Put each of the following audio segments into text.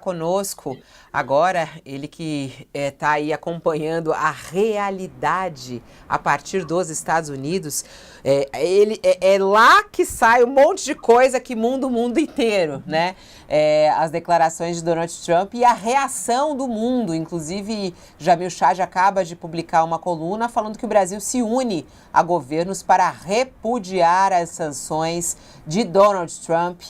Conosco agora, ele que está aí acompanhando a realidade a partir dos Estados Unidos. É lá que sai um monte de coisa que muda o mundo inteiro, né? As declarações de Donald Trump e a reação do mundo. Inclusive, Jamil Chad acaba de publicar uma coluna falando que o Brasil se une a governos para repudiar as sanções de Donald Trump.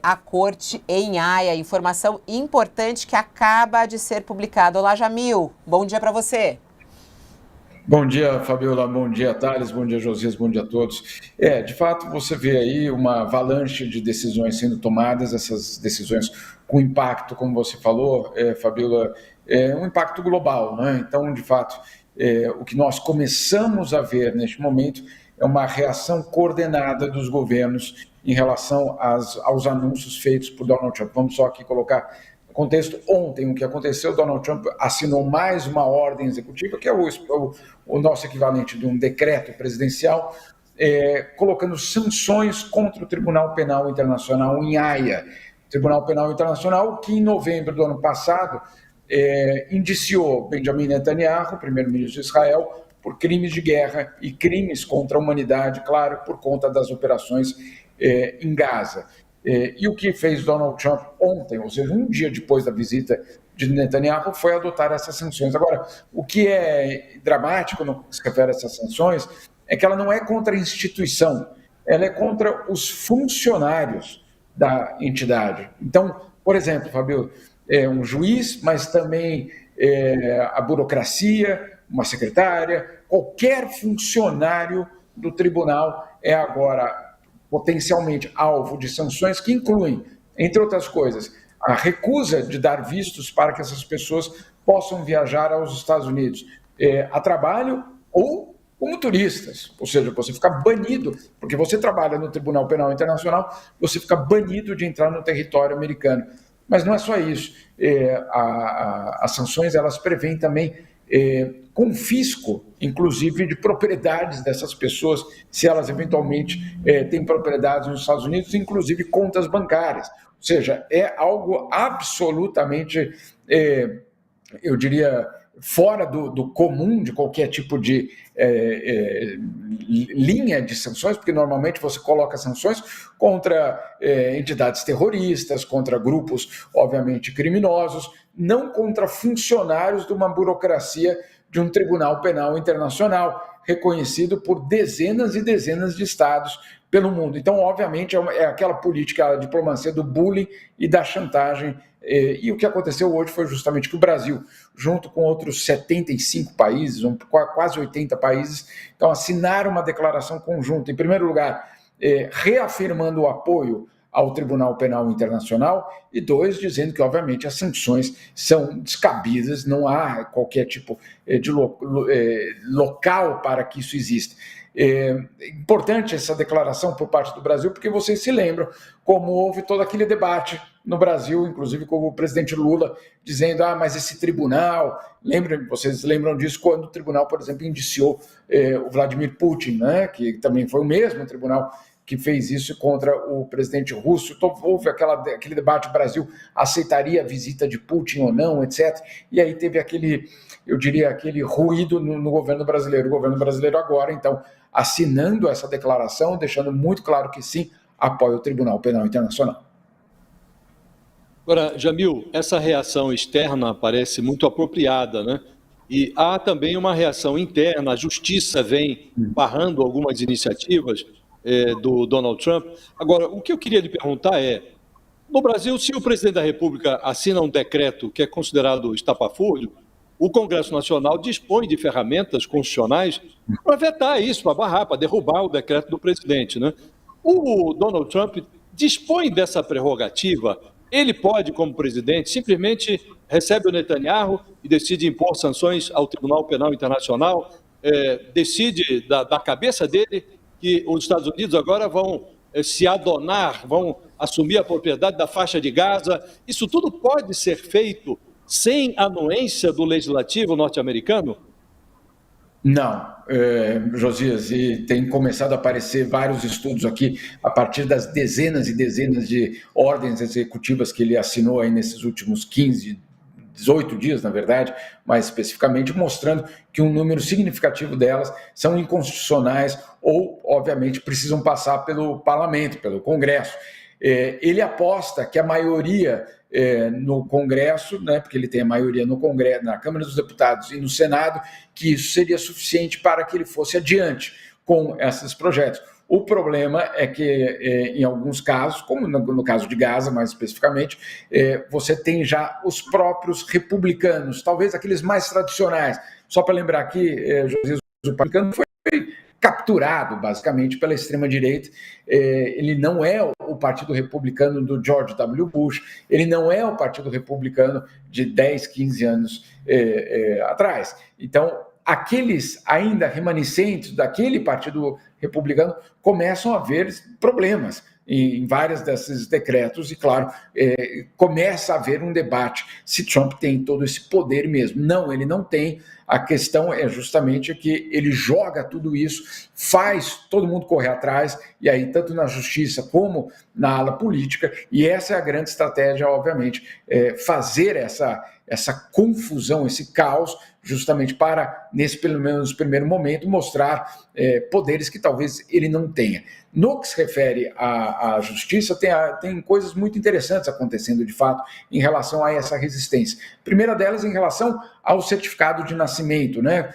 A corte em Haia. Informação importante que acaba de ser publicada. Olá, Jamil. Bom dia para você. Bom dia, Fabiola. Bom dia, Thales. Bom dia, Josias. Bom dia a todos. De fato, você vê aí uma avalanche de decisões sendo tomadas, essas decisões com impacto, como você falou, Fabiola, um impacto global, né? Então, de fato, o que nós começamos a ver neste momento é uma reação coordenada dos governos em relação aos anúncios feitos por Donald Trump. Vamos só aqui colocar no contexto. Ontem, o que aconteceu, Donald Trump assinou mais uma ordem executiva, que é o nosso equivalente de um decreto presidencial, colocando sanções contra o Tribunal Penal Internacional em Haia. Tribunal Penal Internacional que, em novembro do ano passado, indiciou Benjamin Netanyahu, primeiro-ministro de Israel, por crimes de guerra e crimes contra a humanidade, claro, por conta das operações em Gaza. E o que fez Donald Trump ontem, ou seja, um dia depois da visita de Netanyahu, foi adotar essas sanções. Agora, o que é dramático no que se refere a essas sanções é que ela não é contra a instituição, ela é contra os funcionários da entidade. Então, por exemplo, Fabio, um juiz, mas também a burocracia, uma secretária, qualquer funcionário do tribunal é agora potencialmente alvo de sanções que incluem, entre outras coisas, a recusa de dar vistos para que essas pessoas possam viajar aos Estados Unidos a trabalho ou como turistas, ou seja, você fica banido, porque você trabalha no Tribunal Penal Internacional, você fica banido de entrar no território americano. Mas não é só isso. As sanções, elas prevêem também confisco, inclusive, de propriedades dessas pessoas, se elas eventualmente têm propriedades nos Estados Unidos, inclusive contas bancárias. Ou seja, é algo absolutamente, eu diria, fora do comum de qualquer tipo de linha de sanções, porque normalmente você coloca sanções contra entidades terroristas, contra grupos, obviamente, criminosos, não contra funcionários de uma burocracia de um Tribunal Penal Internacional, reconhecido por dezenas e dezenas de estados pelo mundo. Então, obviamente, é aquela política, a diplomacia do bullying e da chantagem. E o que aconteceu hoje foi justamente que o Brasil, junto com outros 75 países, quase 80 países, então assinaram uma declaração conjunta, em primeiro lugar, reafirmando o apoio ao Tribunal Penal Internacional, e dois, dizendo que, obviamente, as sanções são descabidas, não há qualquer tipo de local para que isso exista. Importante essa declaração por parte do Brasil, porque vocês se lembram como houve todo aquele debate no Brasil, inclusive com o presidente Lula dizendo, mas esse tribunal, vocês lembram disso quando o tribunal, por exemplo, indiciou o Vladimir Putin, né, que também foi o mesmo tribunal que fez isso contra o presidente russo. Então, houve aquele debate, o Brasil aceitaria a visita de Putin ou não, etc. E aí teve aquele ruído no governo brasileiro. O governo brasileiro agora, então, assinando essa declaração, deixando muito claro que sim, apoia o Tribunal Penal Internacional. Agora, Jamil, essa reação externa parece muito apropriada, né? E há também uma reação interna, a justiça vem barrando algumas iniciativas do Donald Trump. Agora, o que eu queria lhe perguntar no Brasil, se o presidente da República assina um decreto que é considerado estapafúrdio, o Congresso Nacional dispõe de ferramentas constitucionais para vetar isso, para barrar, para derrubar o decreto do presidente, né? O Donald Trump dispõe dessa prerrogativa. Ele pode, como presidente, simplesmente recebe o Netanyahu e decide impor sanções ao Tribunal Penal Internacional, decide da cabeça dele que os Estados Unidos agora vão se adonar, vão assumir a propriedade da faixa de Gaza. Isso tudo pode ser feito sem anuência do legislativo norte-americano? Não, Josias, e tem começado a aparecer vários estudos aqui a partir das dezenas e dezenas de ordens executivas que ele assinou aí nesses últimos 15, 18 dias, na verdade, mais especificamente, mostrando que um número significativo delas são inconstitucionais ou, obviamente, precisam passar pelo parlamento, pelo Congresso. Ele aposta que a maioria no Congresso, né, porque ele tem a maioria no Congresso, na Câmara dos Deputados e no Senado, que isso seria suficiente para que ele fosse adiante com esses projetos. O problema é que, em alguns casos, como no caso de Gaza, mais especificamente, você tem já os próprios republicanos, talvez aqueles mais tradicionais. Só para lembrar aqui, José, o republicano foi capturado, basicamente, pela extrema-direita. Ele não é o Partido Republicano do George W. Bush, ele não é o Partido Republicano de 10, 15 anos atrás. Então, aqueles ainda remanescentes daquele Partido Republicano começam a ver problemas em vários desses decretos e, claro, começa a haver um debate se Trump tem todo esse poder mesmo. Não, ele não tem. A questão é justamente que ele joga tudo isso, faz todo mundo correr atrás, e aí tanto na justiça como na ala política, e essa é a grande estratégia, obviamente, fazer essa confusão, esse caos, justamente para, pelo menos no primeiro momento, mostrar poderes que talvez ele não tenha. No que se refere à justiça, tem coisas muito interessantes acontecendo, de fato, em relação a essa resistência. A primeira delas, em relação ao certificado de nascimento, né?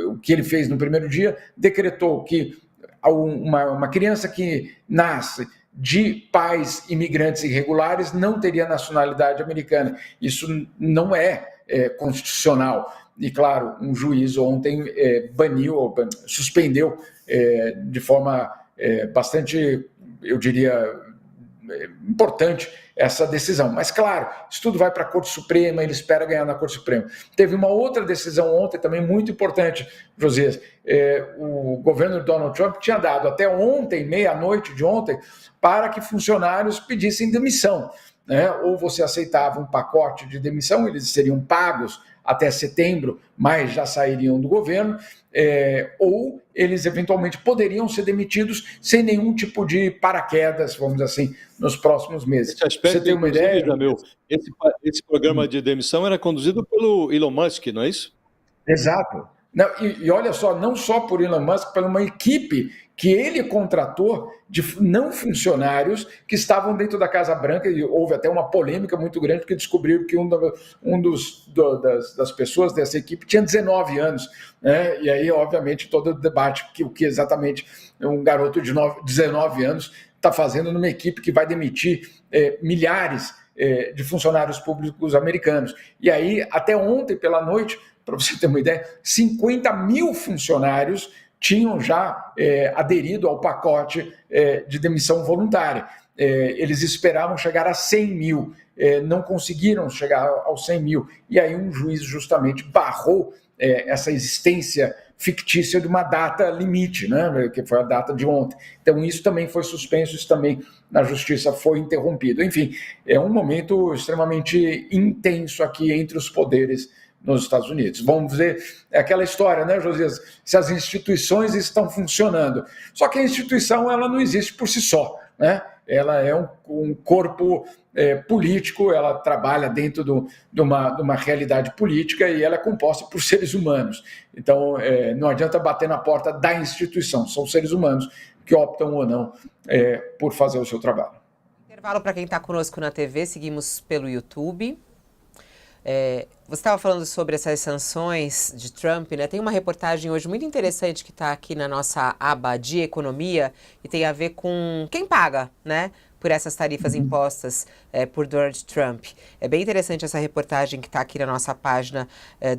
O que ele fez no primeiro dia, decretou que uma criança que nasce de pais imigrantes irregulares não teria nacionalidade americana. Isso não é constitucional. E, claro, um juiz ontem suspendeu de forma bastante, eu diria, importante essa decisão. Mas, claro, isso tudo vai para a Corte Suprema, ele espera ganhar na Corte Suprema. Teve uma outra decisão ontem, também muito importante, Josias. O governo de Donald Trump tinha dado até ontem, meia-noite de ontem, para que funcionários pedissem demissão. Né? Ou você aceitava um pacote de demissão, eles seriam pagos até setembro, mas já sairiam do governo, ou eles eventualmente poderiam ser demitidos sem nenhum tipo de paraquedas, vamos dizer assim, nos próximos meses. Esse aspecto, você tem uma ideia? Esse programa de demissão era conduzido pelo Elon Musk, não é isso? Exato. Não, e olha só, não só por Elon Musk, por uma equipe que ele contratou de não funcionários que estavam dentro da Casa Branca, e houve até uma polêmica muito grande, porque descobriram que das pessoas dessa equipe tinha 19 anos, né? E aí, obviamente, todo o debate o que exatamente um garoto de 19 anos está fazendo numa equipe que vai demitir milhares de funcionários públicos americanos. E aí, até ontem pela noite, para você ter uma ideia, 50 mil funcionários tinham já aderido ao pacote de demissão voluntária. Eles esperavam chegar a 100 mil, não conseguiram chegar aos 100 mil. E aí um juiz justamente barrou essa existência fictícia de uma data limite, né, que foi a data de ontem. Então isso também foi suspenso, isso também na justiça foi interrompido. Enfim, é um momento extremamente intenso aqui entre os poderes nos Estados Unidos. Vamos ver aquela história, né, Josias? Se as instituições estão funcionando. Só que a instituição ela não existe por si só, né? Ela é um corpo político, ela trabalha dentro de uma realidade política e ela é composta por seres humanos. Então, não adianta bater na porta da instituição, são seres humanos que optam ou não por fazer o seu trabalho. Intervalo para quem está conosco na TV, seguimos pelo YouTube. Você estava falando sobre essas sanções de Trump, né? Tem uma reportagem hoje muito interessante que está aqui na nossa aba de economia e tem a ver com quem paga, né? Por essas tarifas impostas por Donald Trump. É bem interessante essa reportagem que está aqui na nossa página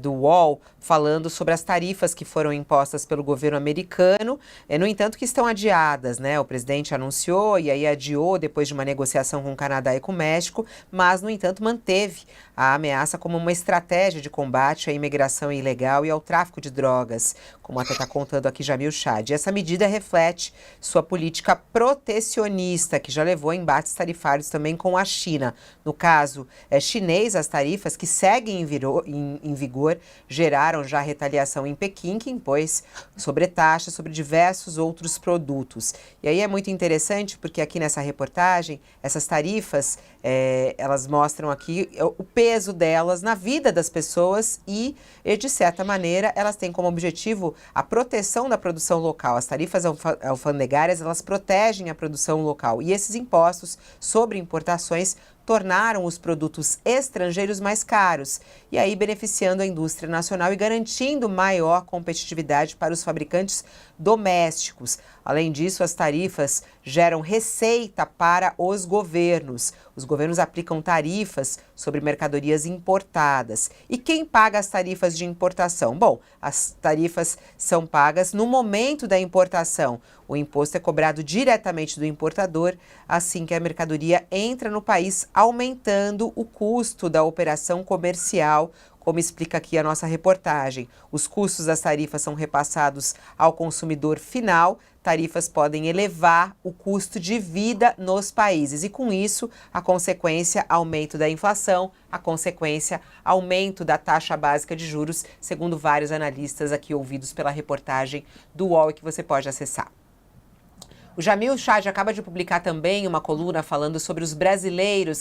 do UOL, falando sobre as tarifas que foram impostas pelo governo americano, no entanto que estão adiadas, né? O presidente anunciou e aí adiou depois de uma negociação com o Canadá e com o México, mas, no entanto, manteve a ameaça como uma estratégia de combate à imigração ilegal e ao tráfico de drogas, como até está contando aqui Jamil Chad. E essa medida reflete sua política protecionista, que já levou, embates tarifários também com a China. No caso chinês, as tarifas que seguem em vigor geraram já retaliação em Pequim, que impôs sobretaxas sobre diversos outros produtos. E aí é muito interessante porque aqui nessa reportagem, essas tarifas, elas mostram aqui o peso delas na vida das pessoas e, de certa maneira, elas têm como objetivo a proteção da produção local. As tarifas alfandegárias, elas protegem a produção local. E esses impostos sobre importações tornaram os produtos estrangeiros mais caros, e aí beneficiando a indústria nacional e garantindo maior competitividade para os fabricantes domésticos. Além disso, as tarifas geram receita para os governos. Os governos aplicam tarifas sobre mercadorias importadas. E quem paga as tarifas de importação? Bom, as tarifas são pagas no momento da importação. O imposto é cobrado diretamente do importador assim que a mercadoria entra no país, aumentando o custo da operação comercial, como explica aqui a nossa reportagem. Os custos das tarifas são repassados ao consumidor final. Tarifas podem elevar o custo de vida nos países e, com isso, a consequência, aumento da inflação, a consequência, aumento da taxa básica de juros, segundo vários analistas aqui ouvidos pela reportagem do UOL e que você pode acessar. O Jamil Chad acaba de publicar também uma coluna falando sobre os brasileiros